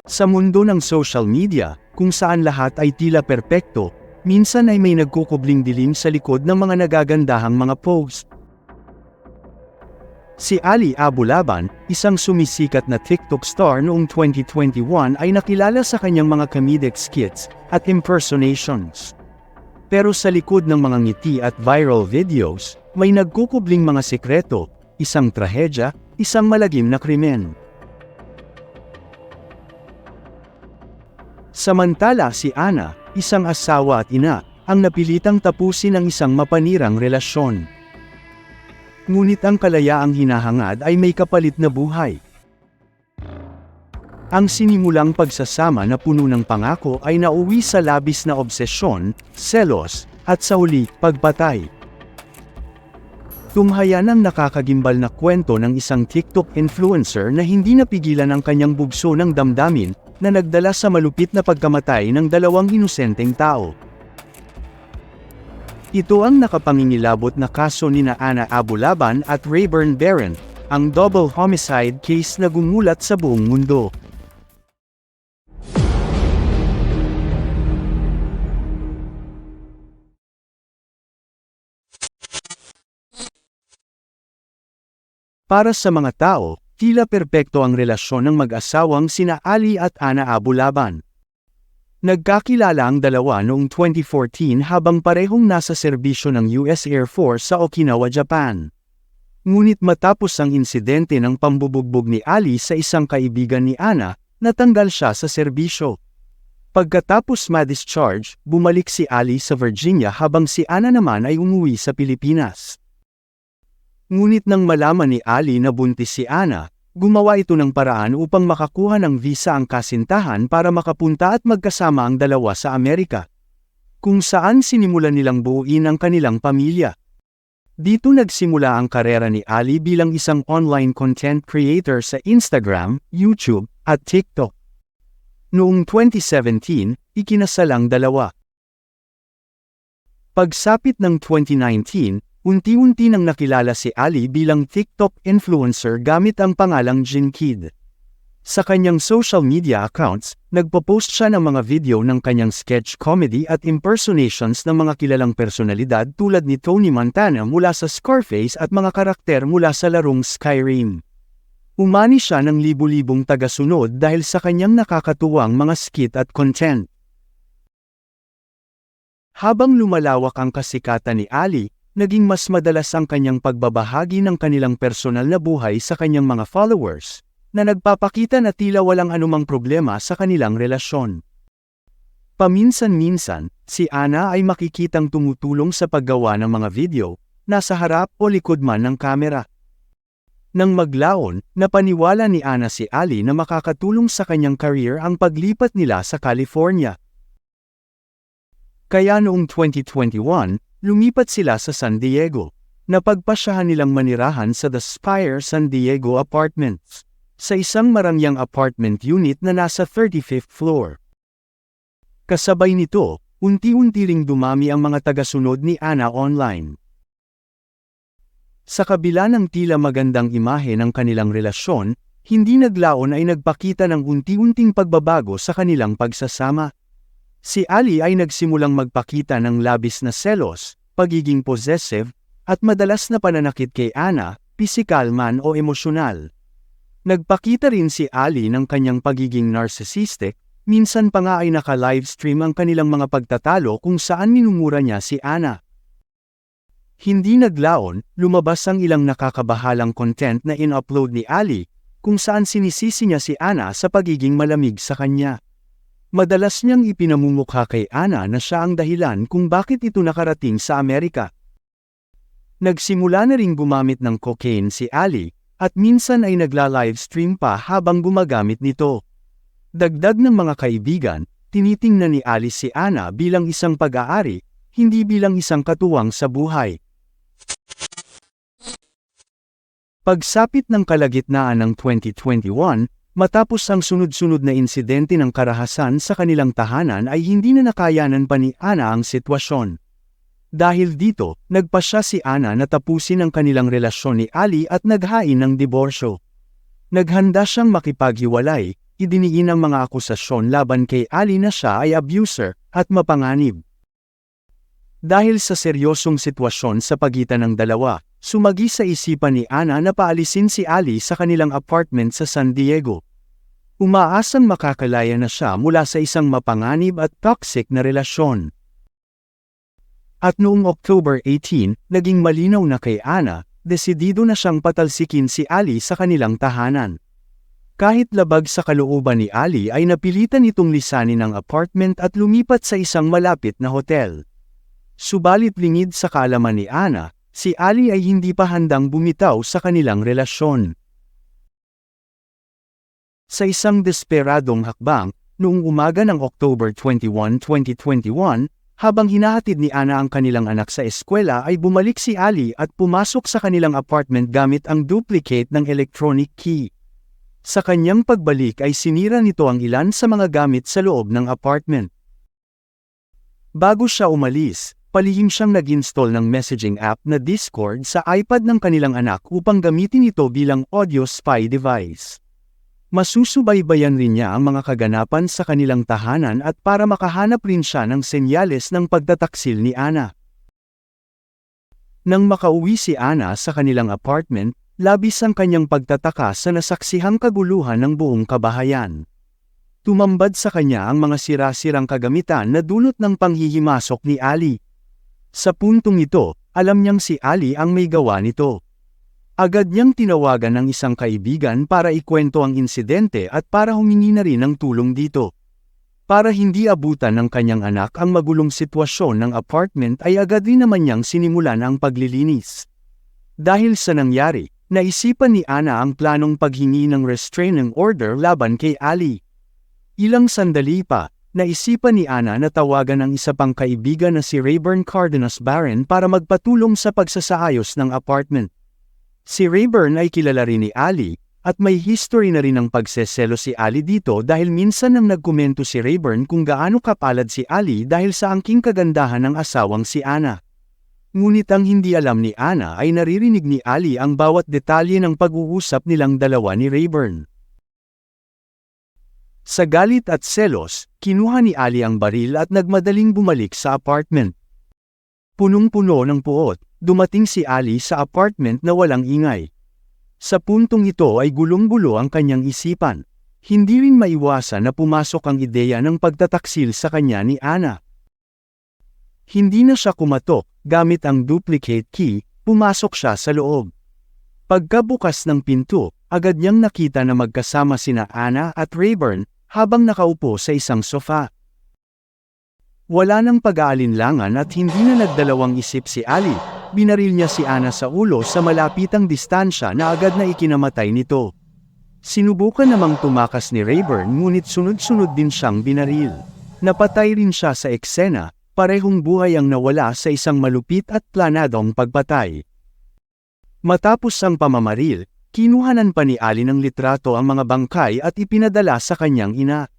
Sa mundo ng social media, kung saan lahat ay tila perpekto, minsan ay may nagkukubling dilim sa likod ng mga nagagandahang mga post. Si Ali Abu Laban, isang sumisikat na TikTok star noong 2021 ay nakilala sa kanyang mga comedic skits at impersonations. Pero sa likod ng mga ngiti at viral videos, may nagkukubling mga sikreto, isang trahedya, isang malagim na krimen. Samantala si Ana, isang asawa at ina, ang napilitang tapusin ang isang mapanirang relasyon. Ngunit ang kalayaang hinahangad ay may kapalit na buhay. Ang sinimulang pagsasama na puno ng pangako ay nauwi sa labis na obsesyon, selos, at sa huli, pagpatay. Tunghayan ang nakakagimbal na kwento ng isang TikTok influencer na hindi napigilan ang kanyang bugso ng damdamin, na nagdala sa malupit na pagkamatay ng dalawang inosenteng tao. Ito ang nakapangingilabot na kaso nina Ana Abu Laban at Rayburn Barron, ang double homicide case na gumulat sa buong mundo. Para sa mga tao, tila perpekto ang relasyon ng mag-asawang sina Ali at Ana Abu Laban. Nagkakilala ang dalawa noong 2014 habang parehong nasa serbisyo ng US Air Force sa Okinawa, Japan. Ngunit matapos ang insidente ng pambubugbog ni Ali sa isang kaibigan ni Ana, natanggal siya sa serbisyo. Pagkatapos ma-discharge, bumalik si Ali sa Virginia habang si Ana naman ay umuwi sa Pilipinas. Ngunit nang malaman ni Ali na buntis si Ana, gumawa ito ng paraan upang makakuha ng visa ang kasintahan para makapunta at magkasama ang dalawa sa Amerika, kung saan sinimulan nilang buuin ang kanilang pamilya. Dito nagsimula ang karera ni Ali bilang isang online content creator sa Instagram, YouTube, at TikTok. Noong 2017, ikinasal ang dalawa. Pagsapit ng 2019, unti-unti nang nakilala si Ali bilang TikTok influencer gamit ang pangalang Jin Kid. Sa kanyang social media accounts, nagpo-post siya ng mga video ng kanyang sketch comedy at impersonations ng mga kilalang personalidad tulad ni Tony Montana mula sa Scarface at mga karakter mula sa larong Skyrim. Umani siya ng libu-libong tagasunod dahil sa kanyang nakakatuwang mga skit at content. Habang lumalawak ang kasikatan ni Ali, naging mas madalas ang kanyang pagbabahagi ng kanilang personal na buhay sa kanyang mga followers, na nagpapakita na tila walang anumang problema sa kanilang relasyon. Paminsan-minsan, si Ana ay makikitang tumutulong sa paggawa ng mga video, nasa harap o likod man ng kamera. Nang maglaon, napaniwala ni Ana si Ali na makakatulong sa kanyang career ang paglipat nila sa California. Kaya noong 2021, lumipat sila sa San Diego. Napagpasyahan nilang manirahan sa The Spire San Diego Apartments, sa isang marangyang apartment unit na nasa 35th floor. Kasabay nito, unti-unti ring dumami ang mga tagasunod ni Ana online. Sa kabila ng tila magandang imahe ng kanilang relasyon, hindi naglaon ay nagpakita ng unti-unting pagbabago sa kanilang pagsasama. Si Ali ay nagsimulang magpakita ng labis na selos, pagiging possessive, at madalas na pananakit kay Ana, pisikal man o emosyonal. Nagpakita rin si Ali ng kanyang pagiging narcissistic, minsan pa nga ay naka-livestream ang kanilang mga pagtatalo kung saan minumura niya si Ana. Hindi naglaon, lumabas ang ilang nakakabahalang content na in-upload ni Ali, kung saan sinisisi niya si Ana sa pagiging malamig sa kanya. Madalas niyang ipinamumukha kay Ana na siya ang dahilan kung bakit ito nakarating sa Amerika. Nagsimula na ring gumamit ng cocaine si Ali, at minsan ay nagla-livestream pa habang gumagamit nito. Dagdag ng mga kaibigan, tinitingnan ni Ali si Ana bilang isang pag-aari, hindi bilang isang katuwang sa buhay. Pagsapit ng kalagitnaan ng 2021, matapos ang sunod-sunod na insidente ng karahasan sa kanilang tahanan ay hindi na nakayanan pa ni Ana ang sitwasyon. Dahil dito, nagpasya si Ana na tapusin ang kanilang relasyon ni Ali at naghain ng diborsyo. Naghanda siyang makipaghiwalay, idiniin ang mga akusasyon laban kay Ali na siya ay abuser at mapanganib. Dahil sa seryosong sitwasyon sa pagitan ng dalawa, sumagi sa isipan ni Ana na paalisin si Ali sa kanilang apartment sa San Diego. Umaasang makakalaya na siya mula sa isang mapanganib at toxic na relasyon. At noong October 18, naging malinaw na kay Ana, desidido na siyang patalsikin si Ali sa kanilang tahanan. Kahit labag sa kalooban ni Ali ay napilitan itong lisanin ang apartment at lumipat sa isang malapit na hotel. Subalit lingid sa kaalaman ni Ana, si Ali ay hindi pa handang bumitaw sa kanilang relasyon. Sa isang desperadong hakbang, noong umaga ng October 21, 2021, habang hinahatid ni Ana ang kanilang anak sa eskwela ay bumalik si Ali at pumasok sa kanilang apartment gamit ang duplicate ng electronic key. Sa kanyang pagbalik ay sinira nito ang ilan sa mga gamit sa loob ng apartment. Bago siya umalis, palihim siyang nag-install ng messaging app na Discord sa iPad ng kanilang anak upang gamitin ito bilang audio spy device. Masusubaybayan rin niya ang mga kaganapan sa kanilang tahanan at para makahanap rin siya ng senyales ng pagtataksil ni Ana. Nang makauwi si Ana sa kanilang apartment, labis ang kanyang pagtataka sa nasaksihang kaguluhan ng buong kabahayan. Tumambad sa kanya ang mga sira-sirang kagamitan na dulot ng panghihimasok ni Ali. Sa puntong ito, alam niyang si Ali ang may gawa nito. Agad niyang tinawagan ng isang kaibigan para ikwento ang insidente at para humingi na rin ng tulong dito. Para hindi abutan ng kanyang anak ang magulong sitwasyon ng apartment ay agad rin naman niyang sinimulan ang paglilinis. Dahil sa nangyari, naisipan ni Ana ang planong paghingi ng restraining order laban kay Ali. Ilang sandali pa, naisipan ni Ana na tawagan ang isa pang kaibigan na si Rayburn Cardenas Barron para magpatulong sa pagsasaayos ng apartment. Si Rayburn ay kilala rin ni Ali, at may history na rin ng pagseselo si Ali dito dahil minsan nang nagkomento si Rayburn kung gaano kapalad si Ali dahil sa angking kagandahan ng asawang si Ana. Ngunit ang hindi alam ni Ana ay naririnig ni Ali ang bawat detalye ng pag-uusap nilang dalawa ni Rayburn. Sa galit at selos, kinuha ni Ali ang baril at nagmadaling bumalik sa apartment. Punong-puno ng puot, dumating si Ali sa apartment na walang ingay. Sa puntong ito ay gulong-gulo ang kanyang isipan. Hindi rin maiwasan na pumasok ang ideya ng pagtataksil sa kanya ni Ana. Hindi na siya kumatok, gamit ang duplicate key, pumasok siya sa loob. Pagkabukas ng pinto, agad niyang nakita na magkasama sina Ana at Rayburn, habang nakaupo sa isang sofa. Wala nang pag-aalinlangan at hindi na nagdalawang isip si Ali, binaril niya si Ana sa ulo sa malapitang distansya na agad na ikinamatay nito. Sinubukan namang tumakas ni Rayburn ngunit sunod-sunod din siyang binaril. Napatay rin siya sa eksena, parehong buhay ang nawala sa isang malupit at planadong pagpatay. Matapos ang pamamaril, kinuhanan pa ni Ali ng litrato ang mga bangkay at ipinadala sa kanyang ina.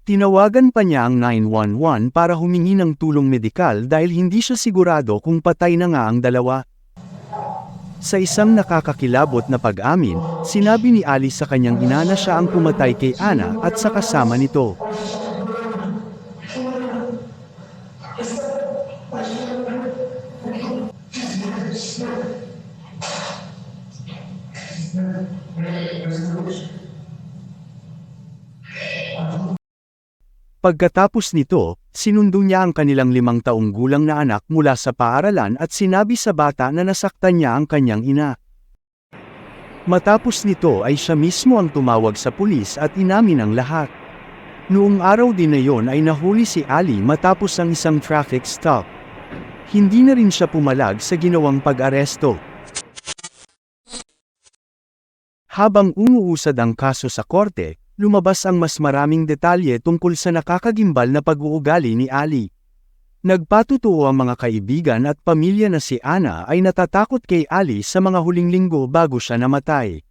Tinawagan pa niya ang 911 para humingi ng tulong medikal dahil hindi siya sigurado kung patay na nga ang dalawa. Sa isang nakakakilabot na pag-amin, sinabi ni Ali sa kanyang ina na siya ang pumatay kay Ana at sa kasama nito. Pagkatapos nito, sinundo niya ang kanilang 5 taong gulang na anak mula sa paaralan at sinabi sa bata na nasaktan niya ang kanyang ina. Matapos nito ay siya mismo ang tumawag sa pulis at inamin ang lahat. Noong araw din na yon ay nahuli si Ali matapos ang isang traffic stop. Hindi na rin siya pumalag sa ginawang pag-aresto. Habang umuusad ang kaso sa korte, lumabas ang mas maraming detalye tungkol sa nakakagimbal na pag-uugali ni Ali. Nagpatutuo ang mga kaibigan at pamilya na si Ana ay natatakot kay Ali sa mga huling linggo bago siya namatay.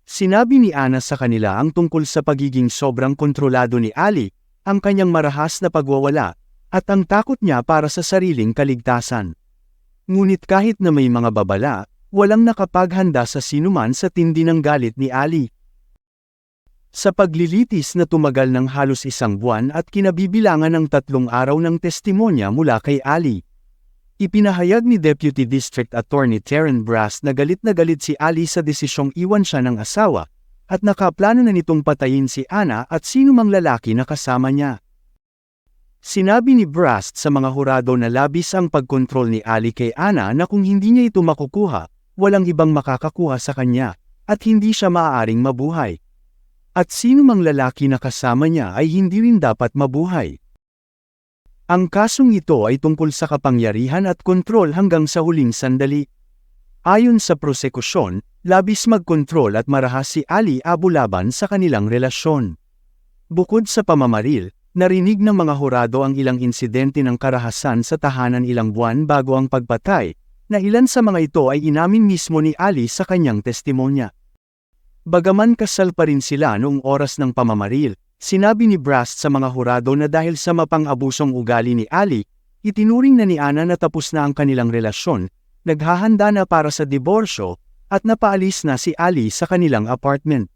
Sinabi ni Ana sa kanila ang tungkol sa pagiging sobrang kontrolado ni Ali, ang kanyang marahas na pagwawala, at ang takot niya para sa sariling kaligtasan. Ngunit kahit na may mga babala, walang nakapaghanda sa sinuman sa tindi ng galit ni Ali. Sa paglilitis na tumagal ng halos 1 buwan at kinabibilangan ng 3 araw ng testimonya mula kay Ali. Ipinahayag ni Deputy District Attorney Terren Brass na galit si Ali sa desisyong iwan siya ng asawa, at nakaplano na nitong patayin si Ana at sinumang lalaki na kasama niya. Sinabi ni Brass sa mga hurado na labis ang pagkontrol ni Ali kay Ana na kung hindi niya ito makukuha, walang ibang makakakuha sa kanya, at hindi siya maaaring mabuhay. At sinumang lalaki na kasama niya ay hindi rin dapat mabuhay. Ang kasong ito ay tungkol sa kapangyarihan at kontrol hanggang sa huling sandali. Ayon sa prosekusyon, labis magkontrol at marahas si Ali Abu laban sa kanilang relasyon. Bukod sa pamamaril, narinig ng mga hurado ang ilang insidente ng karahasan sa tahanan ilang buwan bago ang pagpatay, na ilan sa mga ito ay inamin mismo ni Ali sa kanyang testimonya. Bagaman kasal pa rin sila noong oras ng pamamaril, sinabi ni Brass sa mga hurado na dahil sa mapang-abusong ugali ni Ali, itinuring na ni Ana na tapos na ang kanilang relasyon, naghahanda na para sa diborsyo, at napaalis na si Ali sa kanilang apartment.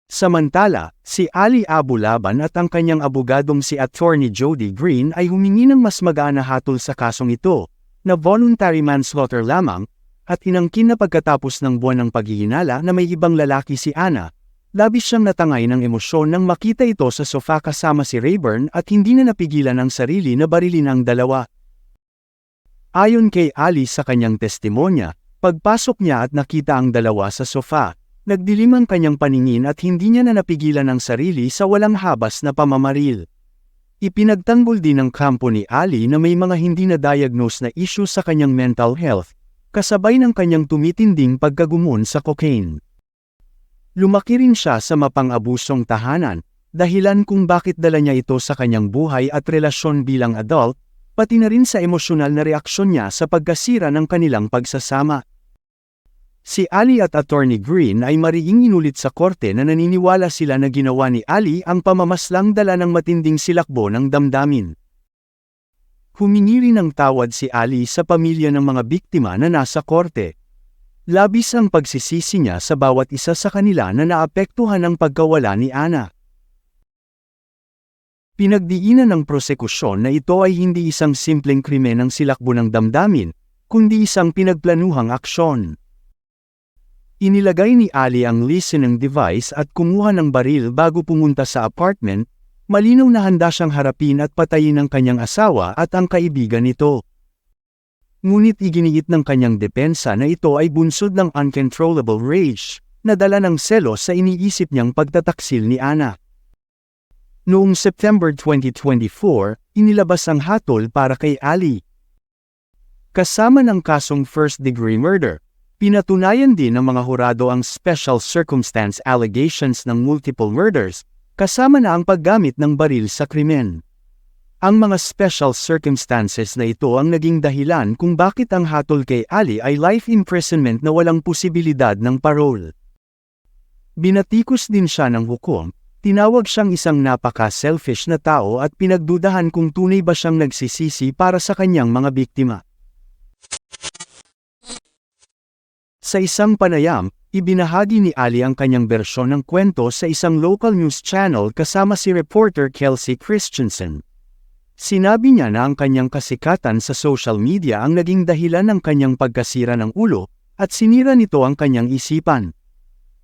Samantala, si Ali Abu laban at ang kanyang abogadong si Attorney Jody Green ay humingi ng mas magaan na hatol sa kasong ito, na voluntary manslaughter lamang, at inangkin na pagkatapos ng buwan ng paghihinala na may ibang lalaki si Ana. Labis siyang natangay ng emosyon nang makita ito sa sofa kasama si Rayburn at hindi na napigilan ang sarili na barilin ang dalawa. Ayon kay Ali sa kanyang testimonya, pagpasok niya at nakita ang dalawa sa sofa, nagdilim ang kanyang paningin at hindi niya na napigilan ang sarili sa walang habas na pamamaril. Ipinagtanggol din ng kampo ni Ali na may mga hindi na-diagnose na issue sa kanyang mental health, kasabay ng kanyang tumitinding pagkagumon sa cocaine. Lumaki rin siya sa mapang-abusong tahanan, dahilan kung bakit dala niya ito sa kanyang buhay at relasyon bilang adult, pati na rin sa emosyonal na reaksyon niya sa pagkasira ng kanilang pagsasama. Si Ali at Attorney Green ay mariing inulit sa korte na naniniwala sila na ginawa ni Ali ang pamamaslang dala ng matinding silakbo ng damdamin. Humingi rin ng tawad si Ali sa pamilya ng mga biktima na nasa korte. Labis ang pagsisisi niya sa bawat isa sa kanila na naapektuhan ng pagkawala ni Ana. Pinagdiinan ng prosekusyon na ito ay hindi isang simpleng krimen ng silakbo ng damdamin, kundi isang pinagplanuhang aksyon. Inilagay ni Ali ang listening device at kumuha ng baril bago pumunta sa apartment, malinaw na handa siyang harapin at patayin ang kanyang asawa at ang kaibigan nito. Ngunit iginiit ng kanyang depensa na ito ay bunsod ng uncontrollable rage, na dala ng selos sa iniisip niyang pagtataksil ni Ana. Noong September 2024, inilabas ang hatol para kay Ali. Kasama ng kasong first-degree murder, pinatunayan din ng mga hurado ang special circumstance allegations ng multiple murders, kasama na ang paggamit ng baril sa krimen. Ang mga special circumstances na ito ang naging dahilan kung bakit ang hatol kay Ali ay life imprisonment na walang posibilidad ng parole. Binatikos din siya ng hukom, tinawag siyang isang napaka-selfish na tao at pinagdudahan kung tunay ba siyang nagsisisi para sa kanyang mga biktima. Sa isang panayam, ibinahagi ni Ali ang kanyang bersyon ng kwento sa isang local news channel kasama si reporter Kelsey Christensen. Sinabi niya na ang kanyang kasikatan sa social media ang naging dahilan ng kanyang pagkasira ng ulo, at sinira nito ang kanyang isipan.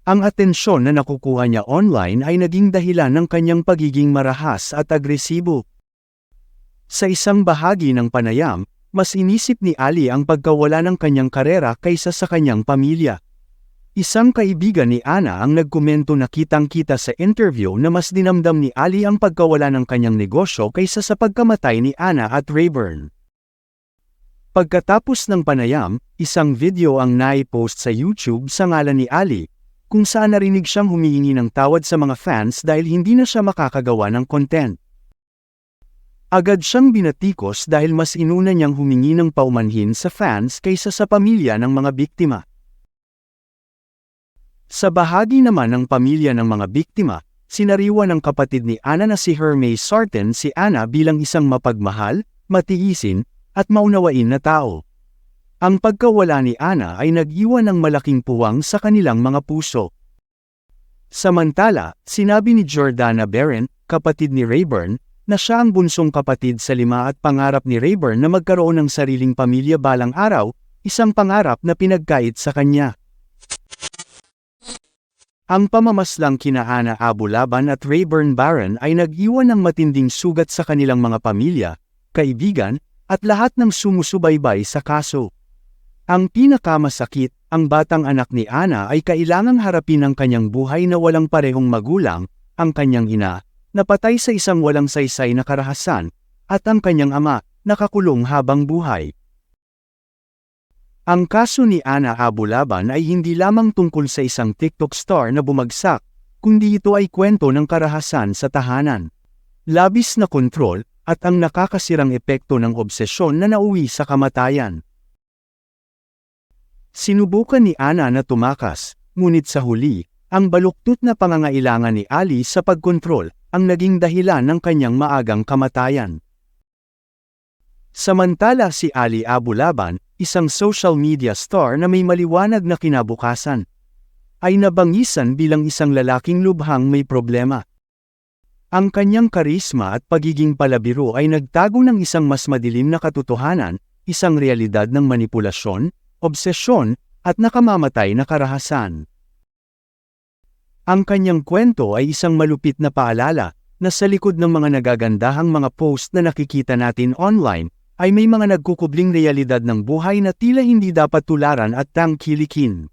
Ang atensyon na nakukuha niya online ay naging dahilan ng kanyang pagiging marahas at agresibo. Sa isang bahagi ng panayam, mas inisip ni Ali ang pagkawala ng kanyang karera kaysa sa kanyang pamilya. Isang kaibigan ni Ana ang nagkomento na kitang-kita sa interview na mas dinamdam ni Ali ang pagkawala ng kanyang negosyo kaysa sa pagkamatay ni Ana at Rayburn. Pagkatapos ng panayam, isang video ang nai-post sa YouTube sa ngalan ni Ali, kung saan narinig siyang humihingi ng tawad sa mga fans dahil hindi na siya makakagawa ng content. Agad siyang binatikos dahil mas inuna niyang humingi ng paumanhin sa fans kaysa sa pamilya ng mga biktima. Sa bahagi naman ng pamilya ng mga biktima, sinariwa ng kapatid ni Ana na si Hermay Sarten si Ana bilang isang mapagmahal, matiisin, at maunawain na tao. Ang pagkawala ni Ana ay nag-iwan ng malaking puwang sa kanilang mga puso. Samantala, sinabi ni Jordana Barron, kapatid ni Rayburn, na siya ang bunsong kapatid sa 5 at pangarap ni Rayburn na magkaroon ng sariling pamilya balang araw, isang pangarap na pinagkait sa kanya. Ang pamamaslang kina Ana Abu-Laban at Rayburn Barron ay nag-iwan ng matinding sugat sa kanilang mga pamilya, kaibigan, at lahat ng sumusubaybay sa kaso. Ang pinakamasakit, ang batang anak ni Ana ay kailangang harapin ang kanyang buhay na walang parehong magulang, ang kanyang ina, napatay sa isang walang saysay na karahasan, at ang kanyang ama, nakakulong habang buhay. Ang kaso ni Ana Abu-Laban ay hindi lamang tungkol sa isang TikTok star na bumagsak, kundi ito ay kwento ng karahasan sa tahanan. Labis na kontrol, at ang nakakasirang epekto ng obsesyon na nauwi sa kamatayan. Sinubukan ni Ana na tumakas, ngunit sa huli, ang baluktot na pangangailangan ni Ali sa pagkontrol, ang naging dahilan ng kanyang maagang kamatayan. Samantala si Ali Abu-Laban, isang social media star na may maliwanag na kinabukasan, ay nabangisan bilang isang lalaking lubhang may problema. Ang kanyang karisma at pagiging palabiro ay nagtago ng isang mas madilim na katotohanan, isang realidad ng manipulasyon, obsesyon, at nakamamatay na karahasan. Ang kanyang kwento ay isang malupit na paalala, na sa likod ng mga nagagandahang mga post na nakikita natin online, ay may mga nagkukubling realidad ng buhay na tila hindi dapat tularan at tangkilikin.